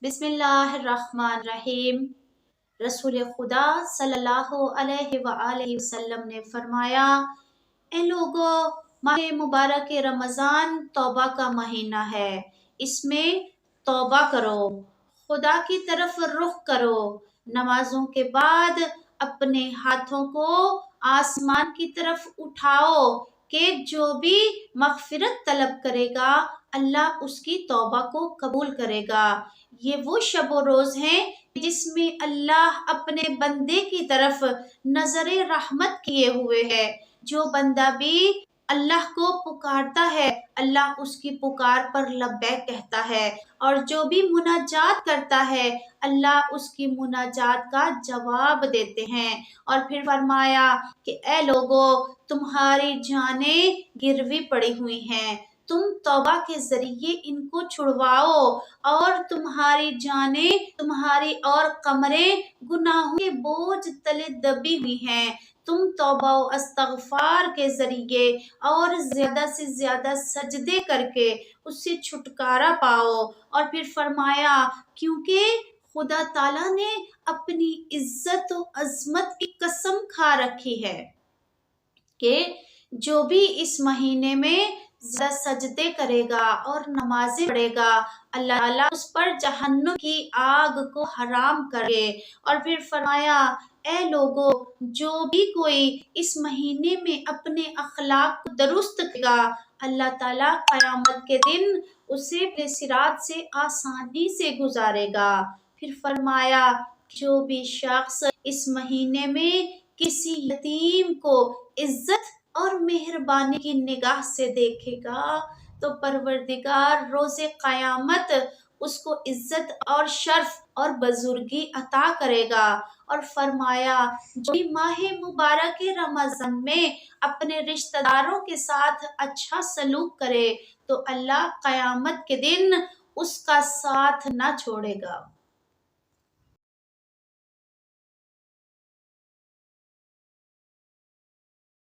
बिस्मिल्लाहिर्रहमानिर्रहीम। रसूल खुदा सल्लल्लाहु अलैहि वआलैहि वसल्लम ने फरमाया, ए लोगो, माह मुबारक रमज़ान तौबा का महीना है। इसमें तौबा करो, खुदा की तरफ रुख करो। नमाजों के बाद अपने हाथों को आसमान की तरफ उठाओ कि जो भी मगफिरत तलब करेगा अल्लाह उसकी तौबा को कबूल करेगा। ये वो शब व रोज हैं जिसमें अल्लाह अपने बंदे की तरफ नजर रहमत किए हुए है। जो बंदा भी अल्लाह को पुकारता है अल्लाह उसकी पुकार पर लब्बैक कहता है, और जो भी मुनाजात करता है अल्लाह उसकी मुनाजात का जवाब देते हैं। और फिर फरमाया कि ए लोगो, तुम्हारी जानें गिरवी पड़ी हुई हैं, तुम तौबा के जरिए इनको छुड़वाओ, और तुम्हारी जानें, तुम्हारी और कमरें गुनाहों के बोझ तले दबी हुई हैं। तुम तौबा व इस्तगफार के जरिए और ज्यादा से ज्यादा सजदे करके उससे छुटकारा पाओ। और फिर फरमाया, क्योंकि खुदा ताला ने अपनी इज्जत व अजमत की कसम खा रखी है कि जो भी इस महीने में ज्यादा सजदे करेगा और नमाजें पढ़ेगा अल्लाह ताला उस पर जहन्नुम की आग को हराम करे। और फिर फरमाया, ए लोगो, जो भी कोई इस महीने में अपने अखलाक को दुरुस्त करेगा अल्लाह ताला कयामत के दिन उसे अपने सिरात से आसानी से गुजारेगा। फिर फरमाया, जो भी शख्स इस महीने में किसी यतीम को इज्जत और मेहरबानी की निगाह से देखेगा तो परवरदिगार रोज़े क़यामत उसको इज्जत और शर्फ और बुजुर्गी अता करेगा। और फरमाया, जो भी माह मुबारक रमज़ान में अपने रिश्तेदारों के साथ अच्छा सलूक करे तो अल्लाह क़यामत के दिन उसका साथ ना छोड़ेगा।